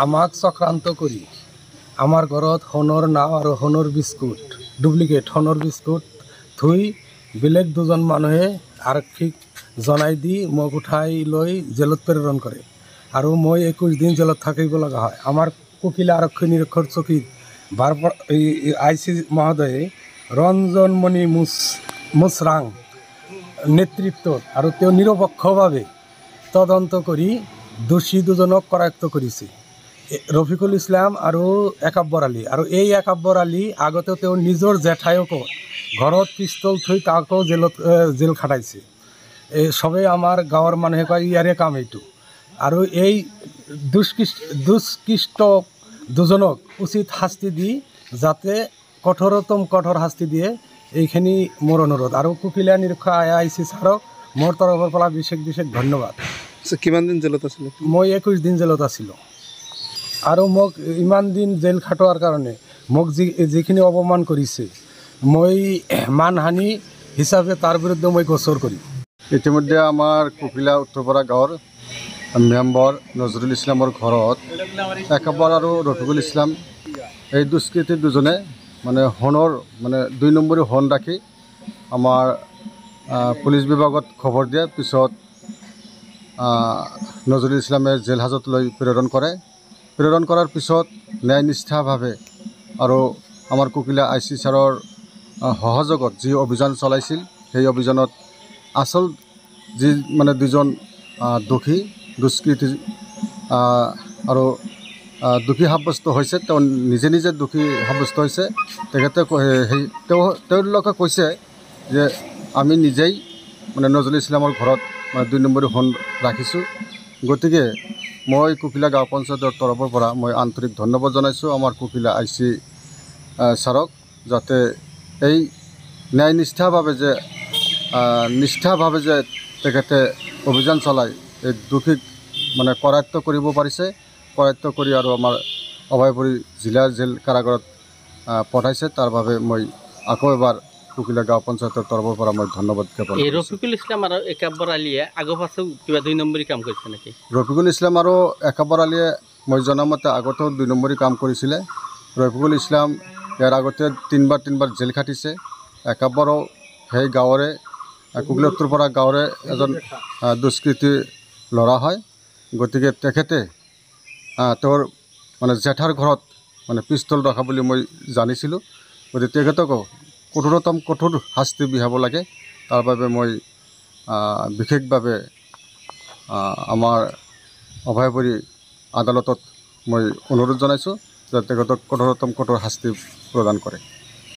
আমাক চক্ৰান্ত কৰি আমাৰ ঘৰত সোণৰ নাও আৰু সোণৰ বিস্কুট ডুপ্লিকেট সোণৰ বিস্কুট থৈ বেলেগ দুজন মানুহে আৰক্ষীক জনাই দি মোক উঠাই লৈ জেলত প্ৰেৰণ কৰে আৰু মই 21 দিন জেলত থাকিব লগা হয়। আমাৰ কুকিলা আৰক্ষী নিৰীক্ষৰ চকীত IC মহোদয়ে ৰঞ্জনমণি মুছৰাং নেতৃত্বত আৰু তেওঁ নিৰপেক্ষভাৱে তদন্ত কৰি দোষী দুজনক কৰায়ত্ব কৰিছে, ৰফিকুল ইছলাম আৰু একাব্বৰ আলী। আৰু এই একাব্বৰ আলী আগতে তেওঁ নিজৰ জেঠাইকো ঘৰত পিষ্টল থৈ তাকো জেল খাটাইছে। এই সবেই আমাৰ গাঁৱৰ মানুহে কয় ইয়াৰে কাম এইটো। আৰু এই দুষ্কৃষ্ট দুজনক উচিত শাস্তি দি যাতে কঠোৰতম কঠোৰ শাস্তি দিয়ে, এইখিনি মোৰ অনুৰোধ। আৰু কুকিলা নিৰীক্ষক IC ছাৰক মোৰ তৰফৰ পৰা বিশেষ ধন্যবাদ। কিমান দিন জেলত আছিলে? মই 21 দিন জেলত আছিলোঁ। আৰু মোক ইমান দিন জেল খাটোৱাৰ কাৰণে মোক যিখিনি অপমান কৰিছে, মই মানহানি হিচাপে তাৰ বিৰুদ্ধে মই গোচৰ কৰিম। ইতিমধ্যে আমাৰ কুকিলা উত্তৰপাৰা গাঁৱৰ মেম্বৰ নজৰুল ইছলামৰ ঘৰত একাব্বৰ আৰু ৰফিকুল ইছলাম এই দুষ্কৃতী দুজনে সোণৰ 2 নম্বৰী সোণ ৰাখি আমাৰ পুলিচ বিভাগত খবৰ দিয়ে। পিছত নজৰুল ইছলামে জেল হাজতলৈ প্ৰেৰণ কৰে। প্ৰেৰণ কৰাৰ পিছত ন্যায়নিষ্ঠাভাৱে আৰু আমাৰ কুকিলা IC ছাৰৰ সহযোগত যি অভিযান চলাইছিল, সেই অভিযানত আচল যি দুজন দোষী দুষ্কৃতি আৰু দোষী সাব্যস্ত হৈছে, তেওঁ নিজে দোষী সাব্যস্ত হৈছে। তেখেতে তেওঁলোকে কৈছে যে আমি নিজেই নজৰুল ইছলামৰ ঘৰত 2 নম্বৰী সোণ ৰাখিছোঁ। গতিকে মই কুকিলা গাঁও পঞ্চায়তৰ তৰফৰ পৰা মই আন্তৰিক ধন্যবাদ জনাইছোঁ আমাৰ কুকিলা IC ছাৰক, যাতে এই ন্যায়নিষ্ঠাভাৱে যে তেখেতে অভিযান চলাই এই দোষীক কৰায়ত্ব কৰিব পাৰিছে। কৰায়ত্ব কৰি আৰু আমাৰ অভয়পুৰী জিলাৰ জেল কাৰাগাৰত পঠাইছে। তাৰ বাবে মই আকৌ এবাৰ কুকিলা গাঁও পঞ্চায়তৰ তৰফৰ পৰা মই ধন্যবাদ জ্ঞাপন কৰিছোঁ। ৰফিকুল ইছলাম আৰু একাব্বৰ আলীয়ে আগৰ পাছেও কিবা 2 নম্বৰী কাম কৰিছে নেকি? ৰফিকুল ইছলাম আৰু একাব্বৰ আলীয়ে মই জনামতে আগতেও 2 নম্বৰী কাম কৰিছিলে। ৰফিকুল ইছলাম ইয়াৰ আগতে 3বাৰ জেল খাটিছে। একাব্বৰো সেই গাঁৱৰে কুকিলা উত্তৰপাৰা গাঁৱৰে এজন দুষ্কৃতী ল'ৰা হয়। গতিকে তেখেতে তেওঁৰ জেঠাৰ ঘৰত পিষ্টল ৰখা বুলি মই জানিছিলোঁ। গতিকে তেখেতকো কঠোৰতম কঠোৰ শাস্তি বিহাব লাগে। তাৰ বাবে মই বিশেষভাৱে আমাৰ অভয়পুৰী আদালতত মই অনুৰোধ জনাইছোঁ যে তেখেতক কঠোৰতম কঠোৰ শাস্তি প্ৰদান কৰে।